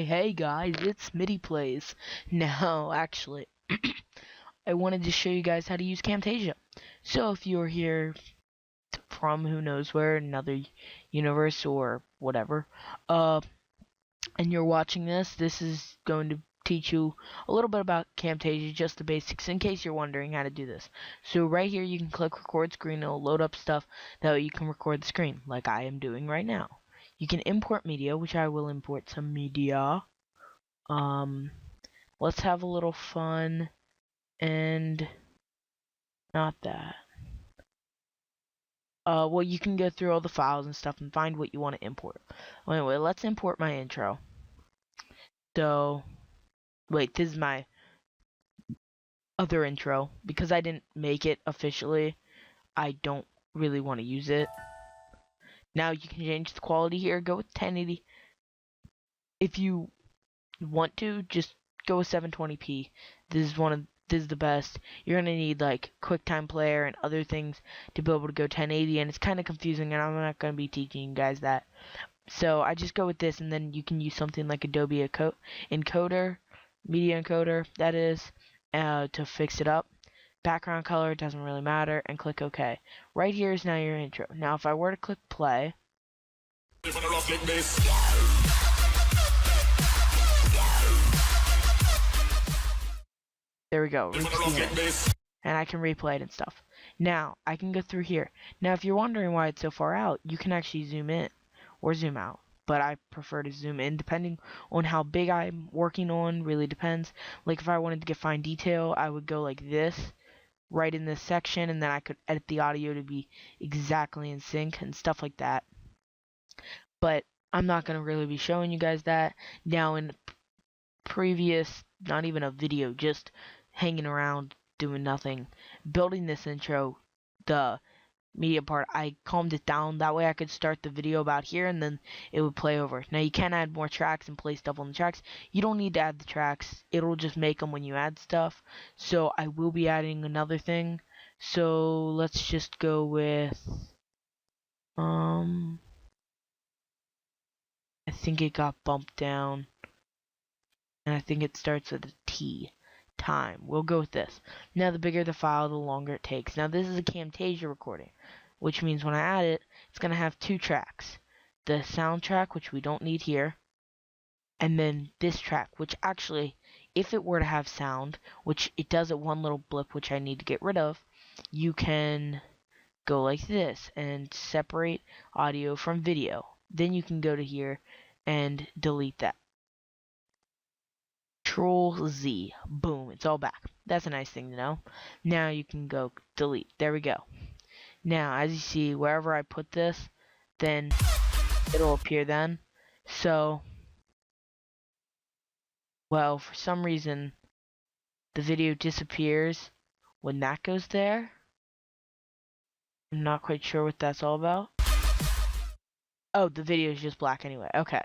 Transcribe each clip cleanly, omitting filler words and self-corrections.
Hey guys, it's MitiS. Now, actually, I wanted to show you guys how to use Camtasia. So if you're here from who knows where, another universe or whatever, and you're watching this is going to teach you a little bit about Camtasia, just the basics, in case you're wondering how to do this. So right here you can click record screen, it'll load up stuff that you can record the screen, like I am doing right now. You can import media, which I will import some media. Let's have a little fun and not that. Well, you can go through all the files and stuff and find what you want to import. Well, anyway, let's import my intro. So, wait, this is my other intro. Because I didn't make it officially, I don't really want to use it. Now you can change the quality here, go with 1080. If you want to, just go with 720p. This is the best. You're gonna need like QuickTime Player and other things to be able to go 1080, and it's kind of confusing, and I'm not gonna be teaching you guys that. So I just go with this, and then you can use something like Adobe Encoder, Media Encoder, that is, to fix it up. Background color doesn't really matter, and click OK. Right here is now your intro. Now if I were to click play, there we go, and I can replay it and stuff. Now I can go through here. Now if you're wondering why it's so far out, you can actually zoom in or zoom out, but I prefer to zoom in depending on how big I'm working on. Really depends. Like if I wanted to get fine detail, I would go like this right in this section, and then I could edit the audio to be exactly in sync and stuff like that. But I'm not going to really be showing you guys that. Now in previous, not even a video, just hanging around doing nothing, building this intro, the media part, I calmed it down. That way I could start the video about here and then it would play over. Now you can add more tracks and play stuff on the tracks. You don't need to add the tracks. It'll just make them when you add stuff. So I will be adding another thing. So let's just go with I think it got bumped down. And I think it starts with a T. Time. We'll go with this. Now the bigger the file, the longer it takes. Now this is a Camtasia recording, which means when I add it, it's going to have two tracks. The soundtrack, which we don't need here, and then this track, which actually, if it were to have sound, which it does at one little blip, which I need to get rid of, you can go like this and separate audio from video. Then you can go to here and delete that. Control Z. Boom. It's all back. That's a nice thing to know. Now you can go delete. There we go. Now, as you see, wherever I put this, then it'll appear then. So, well, for some reason, the video disappears when that goes there. I'm not quite sure what that's all about. Oh, the video is just black anyway. Okay.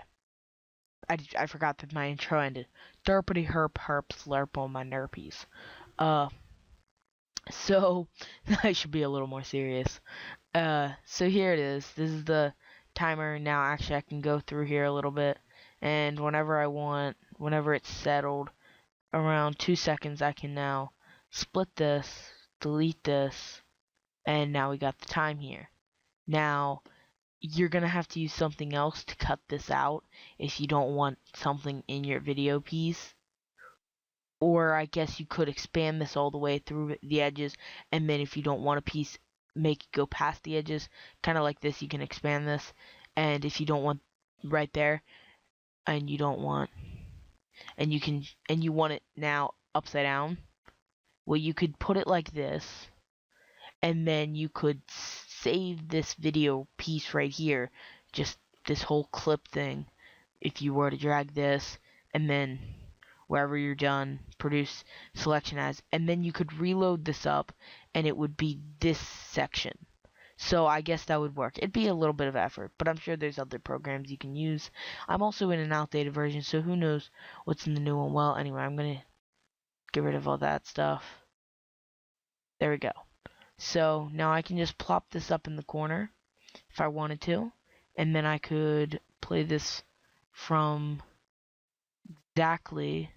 I forgot that my intro ended. Derpity herp herp slurp on my nerpies. So I should be a little more serious. So here it is. This is the timer. Now actually I can go through here a little bit, and whenever I want, whenever it's settled around 2 seconds, I can now split this, delete this, and now we got the time here. Now you're gonna have to use something else to cut this out if you don't want something in your video piece. Or I guess you could expand this all the way through the edges, and then if you don't want a piece, make it go past the edges, kind of like this. You can expand this, and if you don't want right there, and you don't want, and you want it now upside down, well, you could put it like this, and then you could save this video piece right here, just this whole clip thing, if you were to drag this, and then wherever you're done, produce selection as, and then you could reload this up, and it would be this section. So I guess that would work. It'd be a little bit of effort, but I'm sure there's other programs you can use. I'm also in an outdated version, so who knows what's in the new one. Well, anyway, I'm gonna get rid of all that stuff. There we go. So now I can just plop this up in the corner if I wanted to, and then I could play this from exactly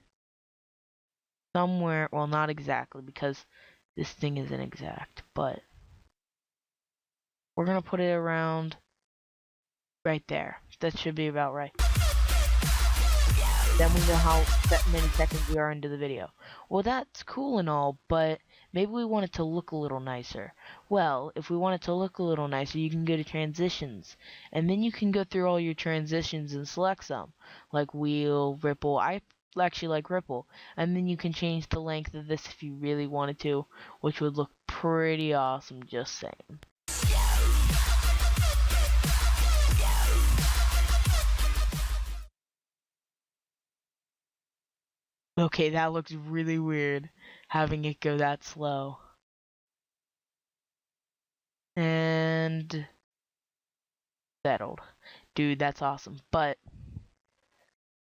somewhere, well, not exactly because this thing isn't exact, but we're gonna put it around right there. That should be about right. Then we know how many seconds we are into the video. Well, that's cool and all, but maybe we want it to look a little nicer. Well, if we want it to look a little nicer, you can go to transitions, and then you can go through all your transitions and select some, like wheel, ripple. I actually like ripple, and then you can change the length of this if you really wanted to, which would look pretty awesome, just saying. Okay, that looks really weird, having it go that slow. And settled. Dude, that's awesome. But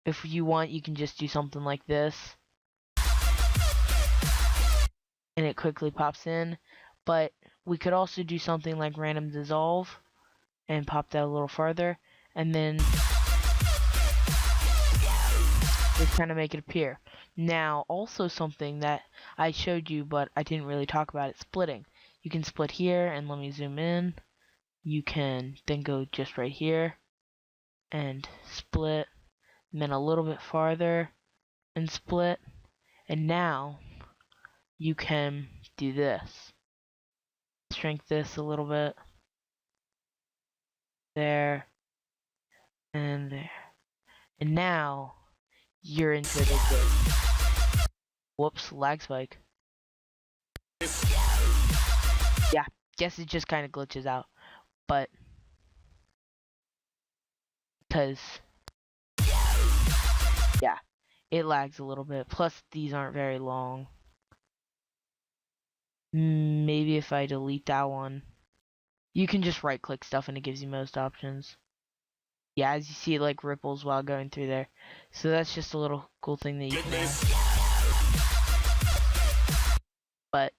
if you want, you can just do something like this. And it quickly pops in. But we could also do something like random dissolve and pop that a little farther. And then just kind of make it appear. Now, also something that I showed you, but I didn't really talk about it, splitting. You can split here, and let me zoom in. You can then go just right here and split, and then a little bit farther and split. And now you can do this. Shrink this a little bit. There and there. And now you're into the good. Whoops, lag spike. Yeah, guess it just kind of glitches out. But because yeah, it lags a little bit. Plus these aren't very long. Maybe if I delete that one. You can just right click stuff and it gives you most options. Yeah, as you see, it like ripples while going through there. So that's just a little cool thing that you can add. But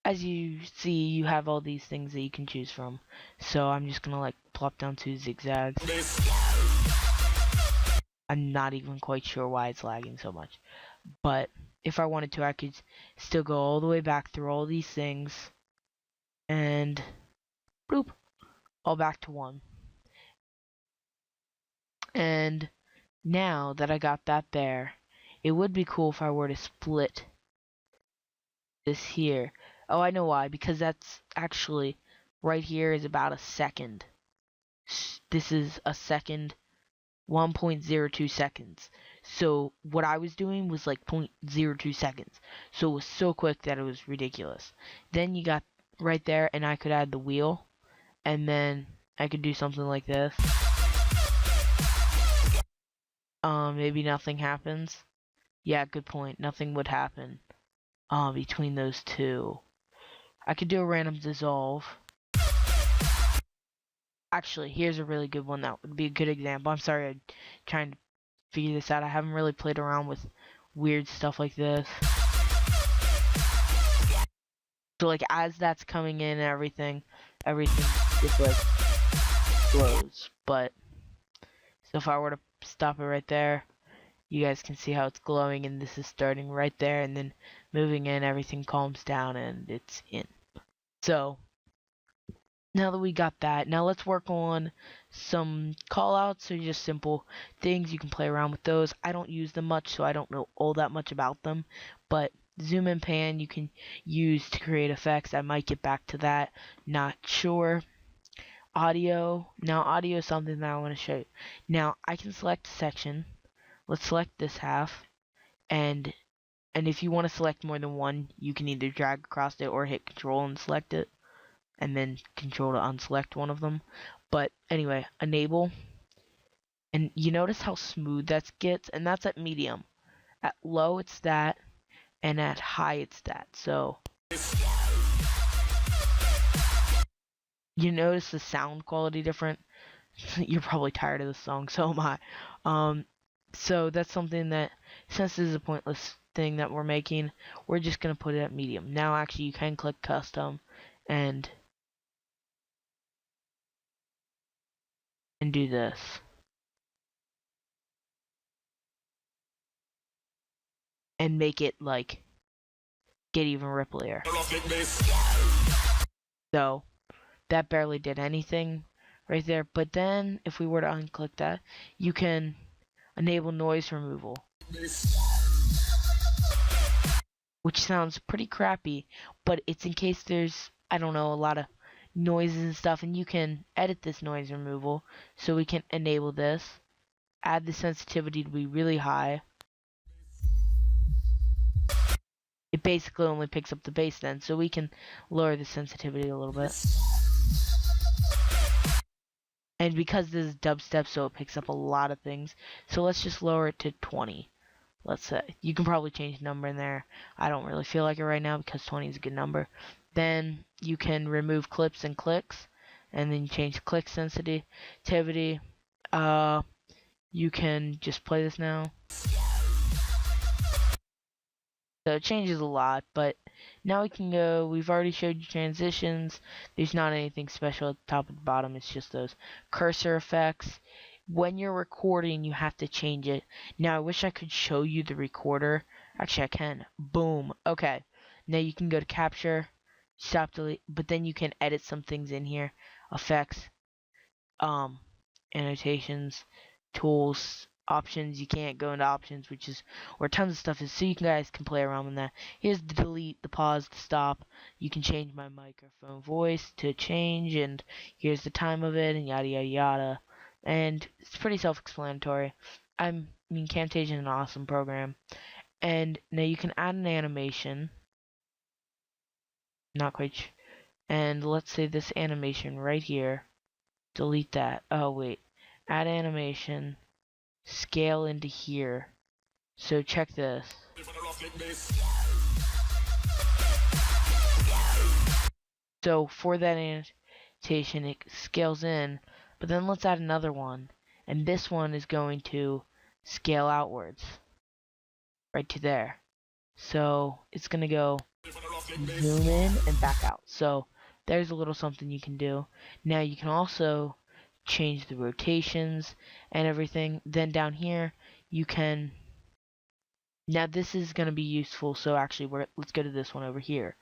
as you see, you have all these things that you can choose from. So I'm just gonna like plop down to zigzags. I'm not even quite sure why it's lagging so much. But if I wanted to, I could still go all the way back through all these things. And bloop, all back to 1. And now that I got that there, it would be cool if I were to split this here. Oh, I know why, because that's actually right here is about a second. This is a second, 1.02 seconds. So what I was doing was like 0.02 seconds. So it was so quick that it was ridiculous. Then you got right there, and I could add the wheel, and then I could do something like this. Maybe nothing happens. Yeah, good point. Nothing would happen between those two. I could do a random dissolve. Actually, here's a really good one that would be a good example. I'm sorry, I'm trying to figure this out. I haven't really played around with weird stuff like this. So like as that's coming in and everything just like glows. But so if I were to stop it right there, you guys can see how it's glowing, and this is starting right there, and then moving in, everything calms down and it's in. So now that we got that, now let's work on some callouts. So just simple things, you can play around with those. I don't use them much, so I don't know all that much about them, but zoom and pan you can use to create effects. I might get back to that, not sure. Audio, now audio is something that I want to show you. Now I can select a section. Let's select this half, and if you want to select more than one, you can either drag across it or hit control and select it, and then control to unselect one of them. But anyway, enable, and you notice how smooth that gets, and that's at medium. At low it's that, and at high it's that. So you notice the sound quality different. You're probably tired of the song, so am I. So that's something that, since this is a pointless thing that we're making, we're just gonna put it at medium. Now actually you can click custom and do this. and make it like get even ripplier. So that barely did anything right there. But then if we were to unclick that, you can enable noise removal, which sounds pretty crappy, but it's in case there's, I don't know, a lot of noises and stuff, and you can edit this noise removal. So we can enable this, add the sensitivity to be really high. It basically only picks up the bass then, so we can lower the sensitivity a little bit. And because this is dubstep, so it picks up a lot of things, so let's just lower it to 20. Let's say, you can probably change the number in there. I don't really feel like it right now because 20 is a good number. Then you can remove clips and clicks, and then you change click sensitivity. You can just play this now. So it changes a lot, but now we can go, we've already showed you transitions. There's not anything special at the top and the bottom, it's just those cursor effects. When you're recording, you have to change it. Now, I wish I could show you the recorder. Actually, I can. Boom. Okay. Now you can go to capture, stop, delete, but then you can edit some things in here. Effects, annotations, tools, options. You can't go into options, which is where tons of stuff is, so you guys can play around with that. Here's the delete, the pause, the stop. You can change my microphone voice to change, and here's the time of it, and yada yada yada. And it's pretty self-explanatory. I mean, Camtasia is an awesome program. And now you can add an animation. Not quite sure. And let's say this animation right here. Delete that. Oh, wait. Add animation. Scale into here. So check this. So for that annotation, it scales in. But then let's add another one. And this one is going to scale outwards. Right to there. So it's going to go zoom in and back out. So there's a little something you can do. Now you can also change the rotations and everything. Then down here you can, now this is going to be useful, so actually let's go to this one over here.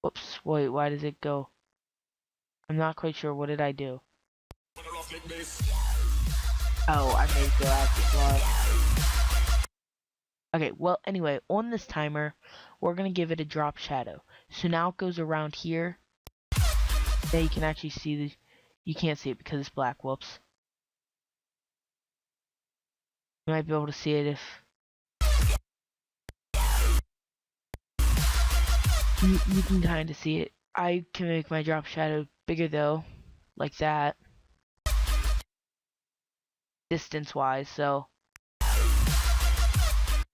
Whoops, wait, why does it go? I'm not quite sure. What did I do? Oh, I made it go out this lot. Okay, well, anyway, on this timer, we're going to give it a drop shadow. So now it goes around here. Now you can actually see the, you can't see it because it's black, whoops. You might be able to see it if you can kind of see it. I can make my drop shadow bigger though, like that, distance wise, so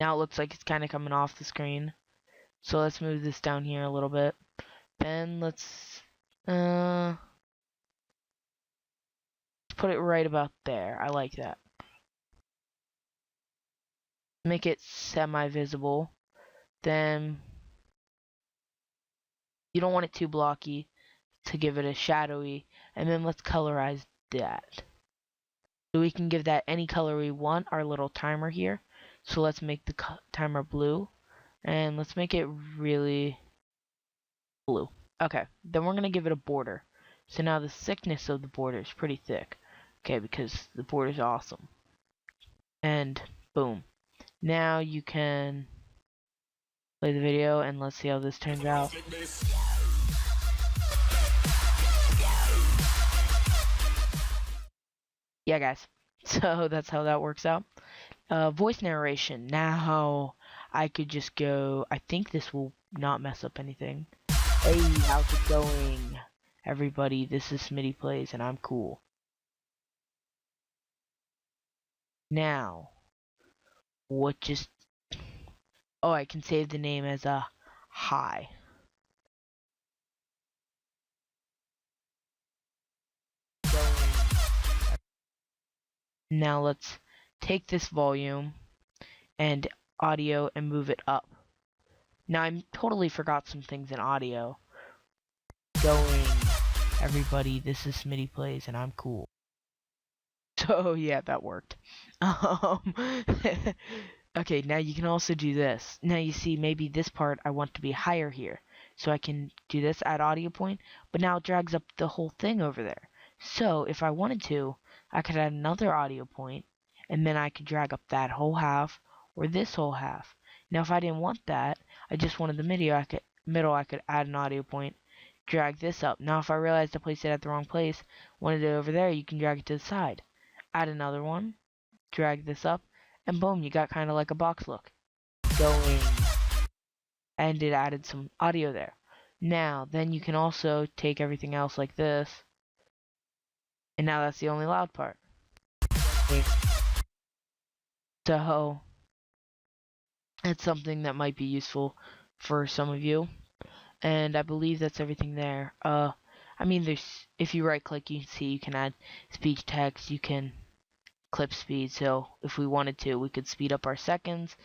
now it looks like it's kind of coming off the screen. So let's move this down here a little bit. Then let's put it right about there. I like that. Make it semi-visible. Then you don't want it too blocky to give it a shadowy. And then let's colorize that. So we can give that any color we want, our little timer here. So let's make the timer blue. And let's make it really blue. Okay, then we're going to give it a border. So now the thickness of the border is pretty thick. Okay, because the border is awesome. And boom. Now you can play the video and let's see how this turns out. Yeah, guys. So that's how that works out. Voice narration. Now I could just go, I think this will not mess up anything. Hey, how's it going, everybody? This is MitiS and I'm cool. Now, what just, oh, I can save the name as a hi. Now let's take this volume and audio and move it up. Now I totally forgot some things in audio. Going, everybody, this is MitiS and I'm cool. So yeah, that worked. Okay, now you can also do this. Now you see maybe this part I want to be higher here. So I can do this, add audio point, but now it drags up the whole thing over there. So if I wanted to, I could add another audio point, and then I could drag up that whole half or this whole half. Now if I didn't want that, I just wanted the middle, I could add an audio point, drag this up. Now if I realized I placed it at the wrong place, wanted it over there, you can drag it to the side. Add another one, drag this up, and boom, you got kind of like a box look going, and it added some audio there. Now then you can also take everything else like this, and now that's the only loud part. So it's something that might be useful for some of you, and I believe that's everything there. I mean, there's, if you right click, you can see you can add speech text, you can clip speed. So if we wanted to, we could speed up our seconds,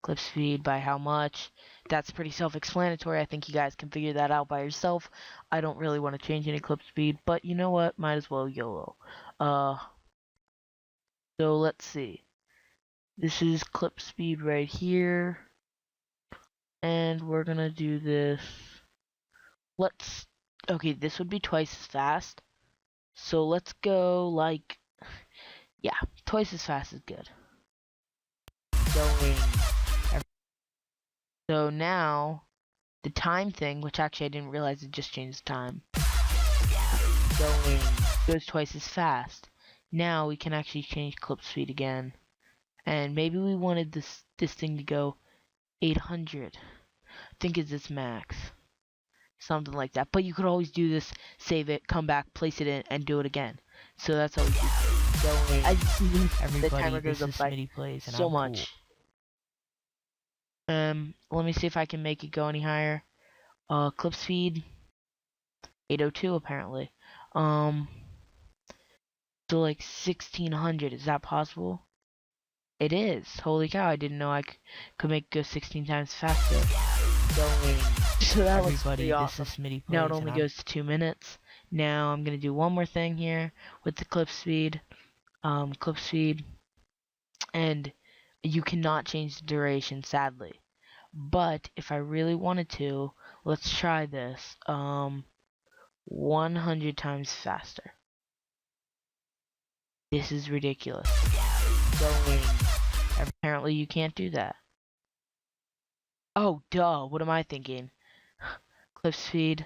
clip speed by how much. That's pretty self-explanatory. I think you guys can figure that out by yourself. I don't really want to change any clip speed, but you know what? Might as well YOLO. So let's see. This is clip speed right here, and we're gonna do this. Okay, this would be twice as fast. So let's go like, yeah, twice as fast is good. Going. So now, the time thing, which actually I didn't realize it just changed the time, goes twice as fast. Now we can actually change clip speed again. And maybe we wanted this thing to go 800. I think it's its max. Something like that. But you could always do this, save it, come back, place it in, and do it again. So that's always going. As you see, the timer goes up by so much. Let me see if I can make it go any higher. Clip speed 802 apparently. So like 1600, is that possible? It is. Holy cow, I didn't know I could make it go 16 times faster. Going. So that was pretty awesome. Now it only goes to 2 minutes. Now I'm gonna do one more thing here with the clip speed. And you cannot change the duration, sadly. But if I really wanted to, let's try this. 100 times faster. This is ridiculous. Going. Apparently you can't do that. Oh, duh. What am I thinking? Clip speed.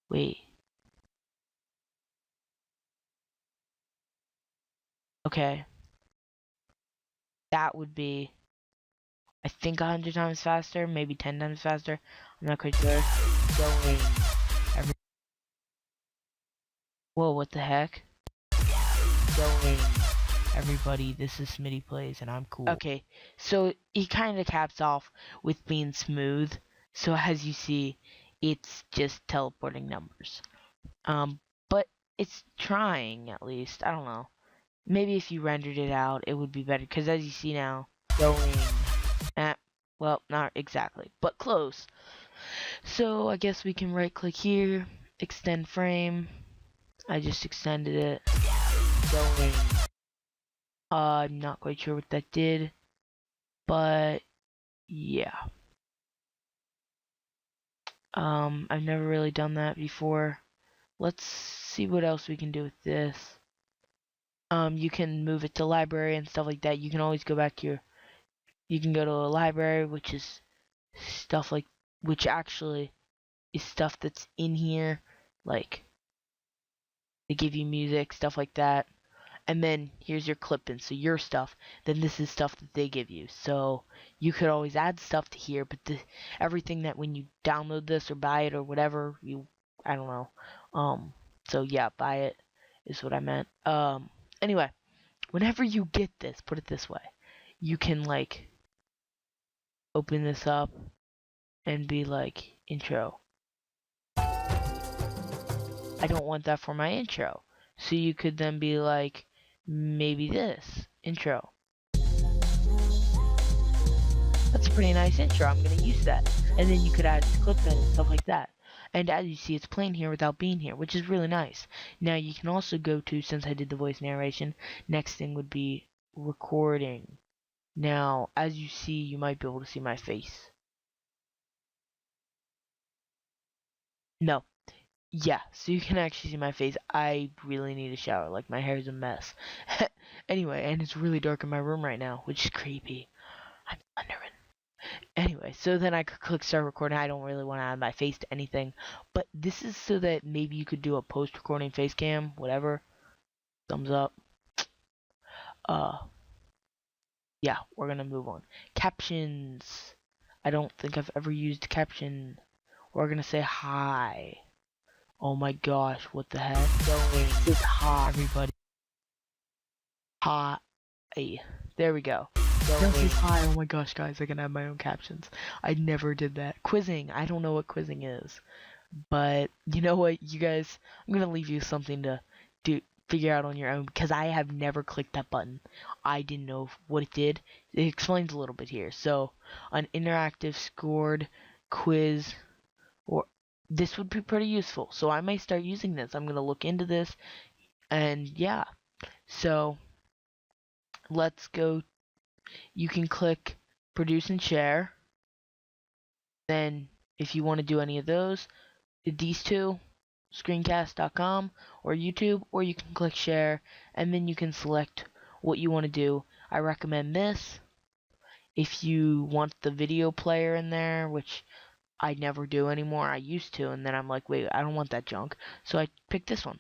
Wait. Okay. That would be, I think 100 times faster, maybe 10 times faster. I'm not quite sure. Going. Whoa, what the heck? Going. Everybody, this is MitiS, and I'm cool. Okay, so he kind of caps off with being smooth. So as you see, it's just teleporting numbers. But it's trying, at least. I don't know. Maybe if you rendered it out, it would be better. Because as you see now, going. Well, not exactly, but close. So I guess we can right click here, extend frame. I just extended it. Going. I'm not quite sure what that did, but yeah. I've never really done that before. Let's see what else we can do with this. You can move it to library and stuff like that. You can always go back to you can go to a library, which is stuff like, which actually is stuff that's in here, like they give you music, stuff like that. And then here's your clip-in, so your stuff. Then this is stuff that they give you. So you could always add stuff to here, but everything that when you download this or buy it or whatever, I don't know. So yeah, buy it is what I meant. Anyway, whenever you get this, put it this way, you can like open this up and be like, intro. I don't want that for my intro. So you could then be like, maybe this intro. That's a pretty nice intro. I'm gonna use that. And then you could add clip in and stuff like that. And as you see, it's playing here without being here, which is really nice. Now you can also go to, since I did the voice narration, next thing would be recording. Now, as you see, you might be able to see my face. No. Yeah, so you can actually see my face. I really need a shower, like my hair is a mess. Anyway, and it's really dark in my room right now, which is creepy. I'm thundering. Anyway, so then I could click start recording. I don't really want to add my face to anything, but this is so that maybe you could do a post-recording face cam, whatever. Thumbs up. Yeah, we're gonna move on. Captions. I don't think I've ever used caption. We're gonna say hi. Oh my gosh, what the heck? This is hi, everybody. Hi. There we go. This is hi. Oh my gosh, guys, I can add my own captions. I never did that. Quizzing. I don't know what quizzing is. But you know what, you guys, I'm gonna leave you something to figure out on your own, because I have never clicked that button. I didn't know what it did. It explains a little bit here. So, an interactive scored quiz, or this would be pretty useful. So I may start using this. I'm gonna look into this, and yeah. So let's go. You can click produce and share. Then, if you want to do any of those, these two, screencast.com or YouTube, or you can click share, and then you can select what you want to do. I recommend this. If you want the video player in there, which I never do anymore, I used to, and then I'm like, wait, I don't want that junk, so I picked this one.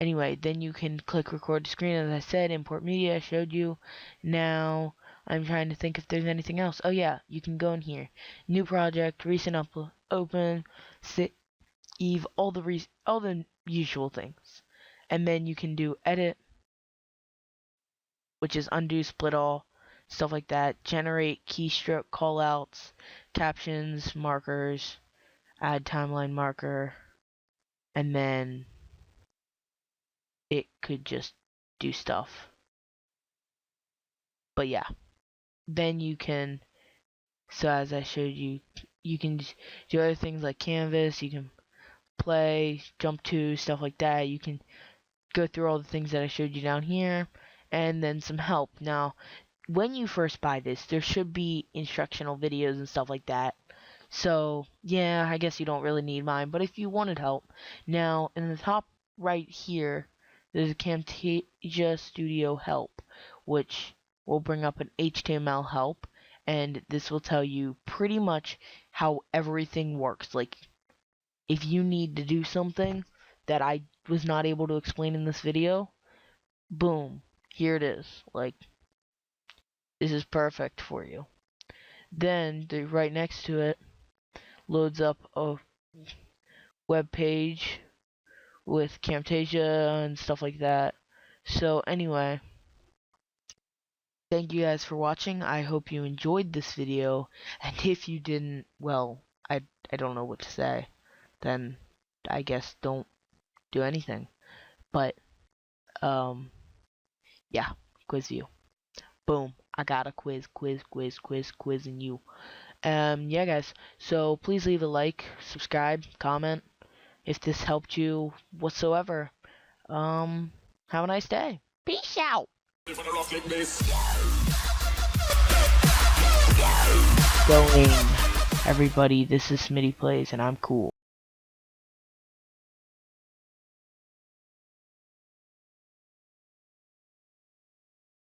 Anyway, then you can click record to screen, as I said, import media, I showed you. Now I'm trying to think if there's anything else. Oh yeah, you can go in here, new project, recent upload, open, save, all the usual things, and then you can do edit, which is undo, split all, stuff like that. Generate keystroke callouts, captions, markers, add timeline marker, and then it could just do stuff. But yeah, then you can, so as I showed you, you can do other things like canvas, you can play, jump to, stuff like that. You can go through all the things that I showed you down here, and then some help. Now, when you first buy this, there should be instructional videos and stuff like that. So, yeah, I guess you don't really need mine, but if you wanted help, now, in the top right here, there's a Camtasia Studio help, which will bring up an HTML help, and this will tell you pretty much how everything works. Like, if you need to do something that I was not able to explain in this video, boom, here it is. Like, this is perfect for you. Then, right next to it, loads up a web page with Camtasia and stuff like that. So anyway, thank you guys for watching. I hope you enjoyed this video, and if you didn't, well, I don't know what to say. Then I guess don't do anything. But yeah, quiz you. Boom, I got a quizzing you. Yeah guys, so please leave a like, subscribe, comment if this helped you whatsoever. Have a nice day. Peace out. Going. Everybody, this is MitiS, and I'm cool.